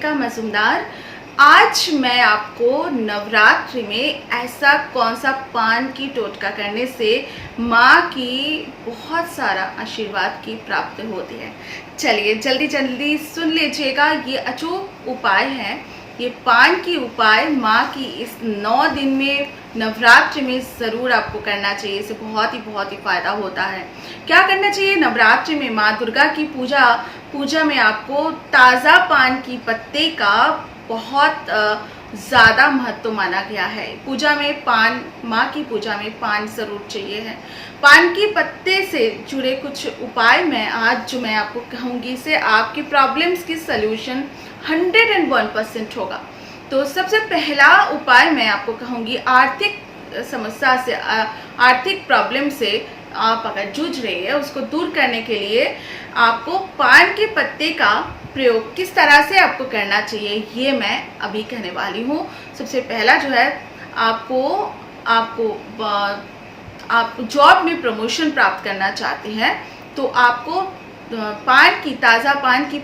अनुष्का मजूमदार। आज मैं आपको नवरात्रि में ऐसा कौन सा पान की टोटका करने से माँ की बहुत सारा आशीर्वाद की प्राप्ति होती है। चलिए जल्दी जल्दी सुन लीजिएगा। ये अचूक उपाय है, ये पान की उपाय माँ की इस 9 दिन में नवरात्रि में ज़रूर आपको करना चाहिए। इससे बहुत ही फ़ायदा होता है। क्या करना चाहिए? नवरात्रि में माँ दुर्गा की पूजा में आपको ताज़ा पान की पत्ते का बहुत ज़्यादा महत्व माना गया है। पूजा में पान, माँ की पूजा में पान ज़रूर चाहिए है। पान के पत्ते से जुड़े कुछ उपाय मैं आपको कहूँगी, इससे आपकी प्रॉब्लम्स की सल्यूशन 101% होगा। तो सबसे पहला उपाय मैं आपको कहूँगी, आर्थिक समस्या से, आर्थिक प्रॉब्लम से आप अगर जूझ रहे हैं, उसको दूर करने के लिए आपको पान के पत्ते का प्रयोग किस तरह से आपको करना चाहिए, ये मैं अभी कहने वाली हूँ। सबसे पहला जो है, आप जॉब में प्रमोशन प्राप्त करना चाहते हैं तो आपको ताज़ा पान की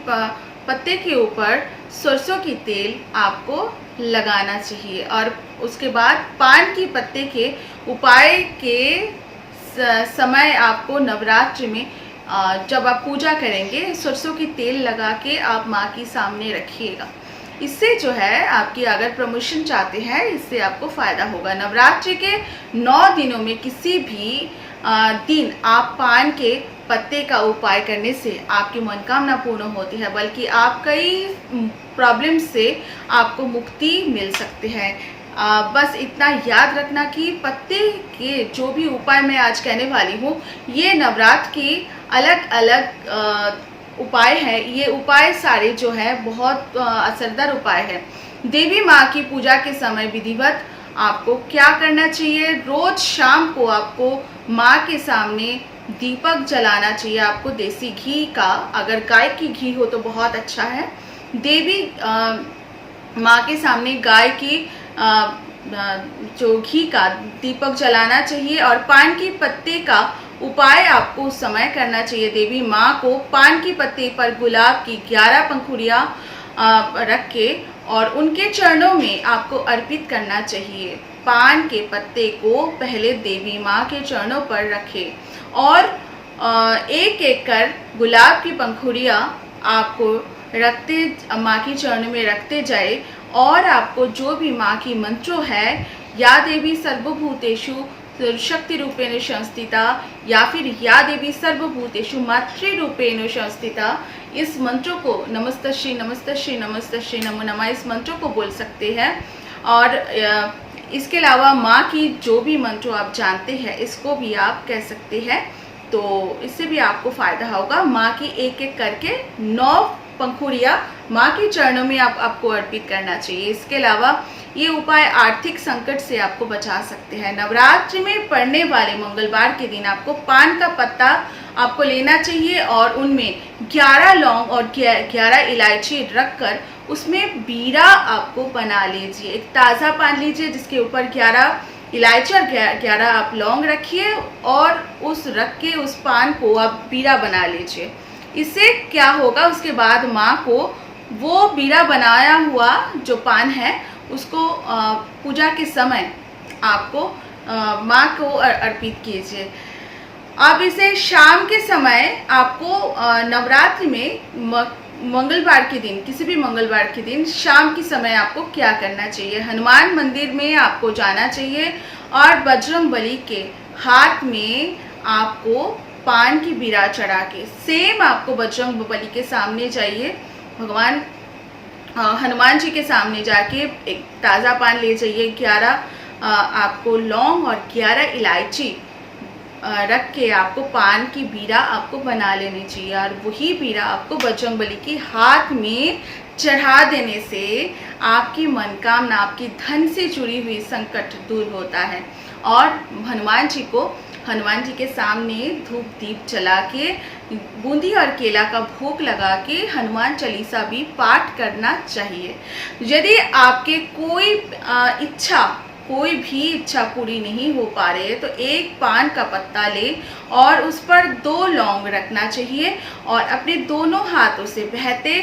पत्ते के ऊपर सरसों की तेल आपको लगाना चाहिए। और उसके बाद पान की पत्ते के उपाय के समय आपको नवरात्रि में जब आप पूजा करेंगे, सरसों की तेल लगा के आप माँ के सामने रखिएगा। इससे जो है, आपकी अगर प्रमोशन चाहते हैं, इससे आपको फ़ायदा होगा। नवरात्रि के 9 दिनों में किसी भी दिन आप पान के पत्ते का उपाय करने से आपकी मनोकामना पूर्ण होती है, बल्कि आप कई प्रॉब्लम से आपको मुक्ति मिल सकती है। बस इतना याद रखना कि पत्ते के जो भी उपाय मैं आज कहने वाली हूँ, ये नवरात्र की अलग अलग उपाय है। ये उपाय सारे जो है बहुत असरदार उपाय है। देवी माँ की पूजा के समय विधिवत आपको क्या करना चाहिए? रोज शाम को आपको माँ के सामने दीपक जलाना चाहिए। आपको देसी घी का, अगर गाय की घी हो तो बहुत अच्छा है। देवी माँ के सामने गाय की जो घी का दीपक जलाना चाहिए। और पान की पत्ते का उपाय आपको उस समय करना चाहिए। देवी माँ को पान की पत्ते पर गुलाब की 11 पंखुड़ियाँ रख के और उनके चरणों में आपको अर्पित करना चाहिए। पान के पत्ते को पहले देवी माँ के चरणों पर रखें और एक एक कर गुलाब की पंखुड़ियाँ आपको माँ के चरणों में रखते जाए। और आपको जो भी माँ की मंत्रो है, या देवी सर्वभूतेषु शक्ति रूपेण संस्थिता, या फिर या देवी सर्वभूतेषु मातृ रूपेण संस्थिता, इस मंत्रों को नमस्तश्री नमस्तश्री नमस्तश्री नमो नमः, इस मंत्रों को बोल सकते हैं। और इसके अलावा माँ की जो भी मंत्रों आप जानते हैं, इसको भी आप कह सकते हैं। तो इससे भी आपको फ़ायदा होगा। माँ की एक एक करके 9 पंखुड़ियाँ माँ के चरणों में आपको अर्पित करना चाहिए। इसके अलावा ये उपाय आर्थिक संकट से आपको बचा सकते हैं। नवरात्रि में पड़ने वाले मंगलवार के दिन आपको पान का पत्ता आपको लेना चाहिए और उनमें 11 लौंग और 11 इलायची रखकर उसमें बीड़ा आपको बना लीजिए। एक ताज़ा पान लीजिए जिसके ऊपर 11 इलायची और 11 आप लौंग रखिए और उस पान को आप बीड़ा बना लीजिए। इससे क्या होगा, उसके बाद माँ को वो बीड़ा बनाया हुआ जो पान है उसको पूजा के समय आपको माँ को अर्पित कीजिए। अब इसे शाम के समय आपको नवरात्रि में मंगलवार के दिन, किसी भी मंगलवार के दिन शाम के समय आपको क्या करना चाहिए? हनुमान मंदिर में आपको जाना चाहिए और बजरंगबली के हाथ में आपको पान की बीड़ा चढ़ा के, सेम आपको बजरंगबली के सामने जाइए, भगवान हनुमान जी के सामने जाके एक ताज़ा पान ले जाइए, 11 आपको लौंग और 11 इलायची रख के आपको पान की बीड़ा आपको बना लेनी चाहिए। और वही बीड़ा आपको बजरंगबली के हाथ में चढ़ा देने से आपकी मनोकामना, आपकी धन से जुड़ी हुई संकट दूर होता है। और हनुमान जी के सामने धूप दीप जला के, बूंदी और केला का भोग लगा के हनुमान चालीसा भी पाठ करना चाहिए। यदि आपके कोई इच्छा कोई भी इच्छा पूरी नहीं हो पा रही है तो एक पान का पत्ता ले और उस पर 2 लौंग रखना चाहिए और अपने दोनों हाथों से बहते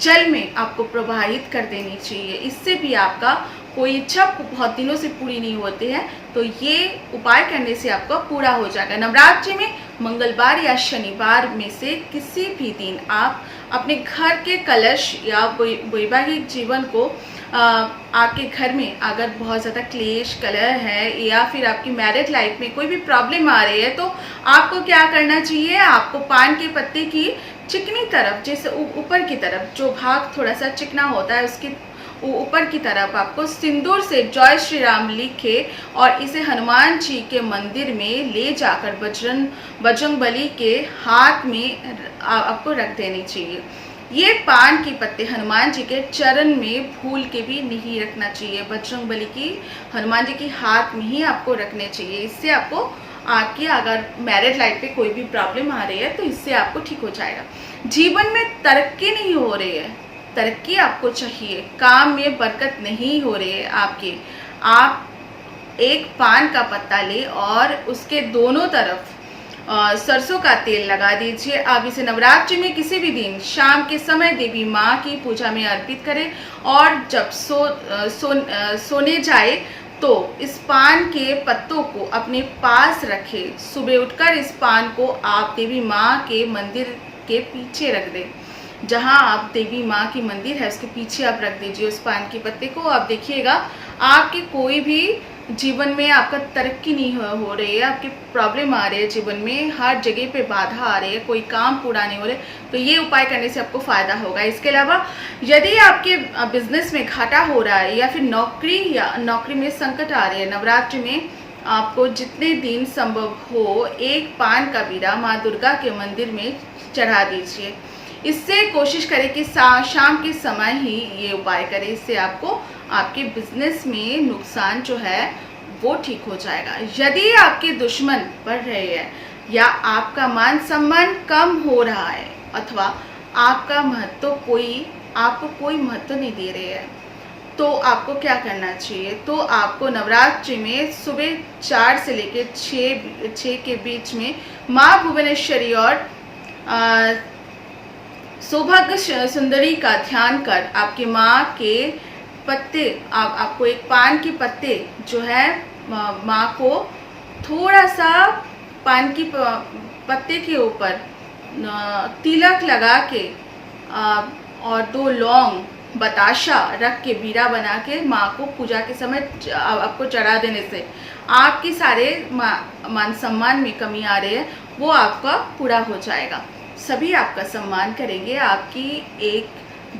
जल में आपको प्रवाहित कर देनी चाहिए। इससे भी आपका कोई इच्छा बहुत दिनों से पूरी नहीं होती है तो ये उपाय करने से आपका पूरा हो जाएगा। नवरात्रि में मंगलवार या शनिवार में से किसी भी दिन आप अपने घर के कलश या वैवाहिक जीवन को आपके घर में अगर बहुत ज़्यादा क्लेश कलह है या फिर आपकी मैरिड लाइफ में कोई भी प्रॉब्लम आ रही है तो आपको क्या करना चाहिए, आपको पान के पत्ते की चिकनी तरफ, जैसे ऊपर की तरफ जो भाग थोड़ा सा चिकना होता है उसकी ऊपर की तरफ आपको सिंदूर से जय श्री राम लिखे और इसे हनुमान जी के मंदिर में ले जाकर बजरंगबली के हाथ में आपको रख देनी चाहिए। ये पान के पत्ते हनुमान जी के चरण में भूल के भी नहीं रखना चाहिए, बजरंगबली की हनुमान जी के हाथ में ही आपको रखने चाहिए। इससे आपको आपकी अगर मैरिड लाइफ पे कोई भी प्रॉब्लम आ रही है तो इससे आपको ठीक हो जाएगा। जीवन में तरक्की नहीं हो रही है, तरक्की आपको चाहिए, काम में बरकत नहीं हो रही है आपकी, आप एक पान का पत्ता ले और उसके दोनों तरफ सरसों का तेल लगा दीजिए। आप इसे नवरात्रि में किसी भी दिन शाम के समय देवी माँ की पूजा में अर्पित करें और जब सोने जाए तो इस पान के पत्तों को अपने पास रखें। सुबह उठकर इस पान को आप देवी माँ के मंदिर के पीछे रख दें, जहाँ आप देवी माँ की मंदिर है उसके पीछे आप रख दीजिए उस पान के पत्ते को। आप देखिएगा आपके कोई भी जीवन में आपका तरक्की नहीं हो रही है, आपकी प्रॉब्लम आ रही है, जीवन में हर जगह पे बाधा आ रही है, कोई काम पूरा नहीं हो रहा तो ये उपाय करने से आपको फ़ायदा होगा। इसके अलावा यदि आपके बिजनेस में घाटा हो रहा है या फिर नौकरी में संकट आ रही है, नवरात्रि में आपको जितने दिन संभव हो एक पान का बीड़ा माँ दुर्गा के मंदिर में चढ़ा दीजिए। इससे कोशिश करें कि शाम के समय ही ये उपाय करें, इससे आपको आपके बिजनेस में नुकसान जो है वो ठीक हो जाएगा। यदि आपके दुश्मन बढ़ रहे हैं या आपका मान सम्मान कम हो रहा है अथवा आपका आपको कोई महत्व नहीं दे रहे हैं तो आपको क्या करना चाहिए, तो आपको नवरात्रि में सुबह 4 से लेकर 6 के बीच में माँ भुवनेश्वरी और सौभाग्य सुंदरी का ध्यान कर आपकी माँ के पत्ते आपको एक पान के पत्ते जो है माँ को थोड़ा सा पान की पत्ते के ऊपर तिलक लगा के और 2 लौंग बताशा रख के बीड़ा बना के माँ को पूजा के समय आपको चढ़ा देने से आपकी सारे मान सम्मान में कमी आ रही है वो आपका पूरा हो जाएगा। सभी आपका सम्मान करेंगे, आपकी एक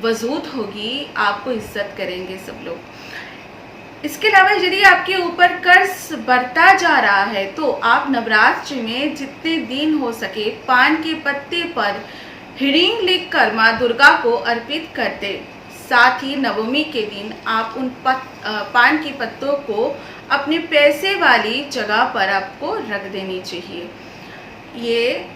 वजूद होगी, आपको इज्जत करेंगे सब लोग। इसके अलावा यदि आपके ऊपर कर्ज बढ़ता जा रहा है तो आप नवरात्रि में जितने दिन हो सके पान के पत्ते पर हिडिंग लिखकर माँ दुर्गा को अर्पित कर दे। साथ ही नवमी के दिन आप उन पान के पत्तों को अपने पैसे वाली जगह पर आपको रख देनी चाहिए। ये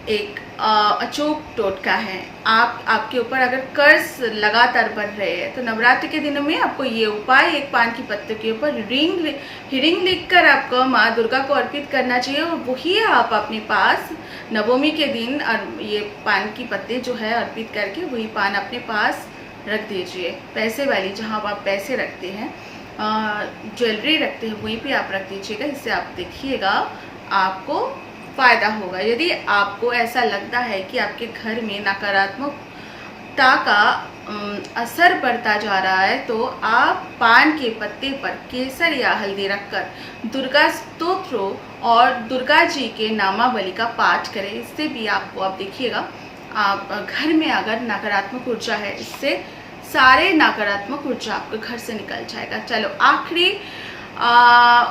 एक अचूक टोटका है। आपके ऊपर अगर कर्ज लगातार बढ़ रहे हैं तो नवरात्रि के दिनों में आपको ये उपाय एक पान की पत्ते के ऊपर हिडिंग लिखकर आपको माँ दुर्गा को अर्पित करना चाहिए और वही आप अपने पास नवमी के दिन ये पान की पत्ते जो है अर्पित करके वही पान अपने पास रख दीजिए। पैसे वाली जहाँ आप पैसे रखते हैं, ज्वेलरी रखते हैं, वहीं पे आप रख दीजिएगा। इससे आप देखिएगा आपको फ़ायदा होगा। यदि आपको ऐसा लगता है कि आपके घर में नकारात्मकता का असर बढ़ता जा रहा है तो आप पान के पत्ते पर केसर या हल्दी रखकर दुर्गा स्तोत्र और दुर्गा जी के नामावली का पाठ करें। इससे भी आपको आप देखिएगा आप घर में अगर नकारात्मक ऊर्जा है इससे सारे नकारात्मक ऊर्जा आपके घर से निकल जाएगा। चलो आखिरी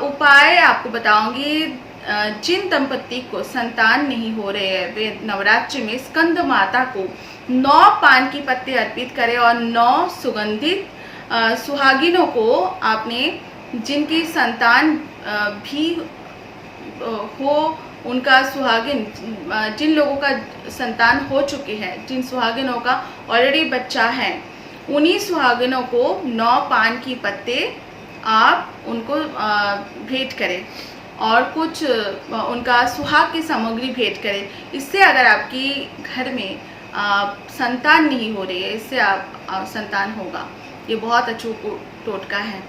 उपाय आपको बताऊंगी। जिन दंपति को संतान नहीं हो रहे हैं वे नवरात्रि में स्कंद माता को 9 पान की पत्ते अर्पित करें और 9 सुगंधित सुहागिनों को आपने जिनकी संतान भी हो उनका सुहागिन, जिन लोगों का संतान हो चुके हैं, जिन सुहागिनों का ऑलरेडी बच्चा है, उन्हीं सुहागिनों को 9 पान की पत्ते आप उनको भेंट करें और कुछ उनका सुहाग की सामग्री भेंट करें। इससे अगर आपकी घर में संतान नहीं हो रही है, इससे आप संतान होगा। ये बहुत अचूक टोटका है।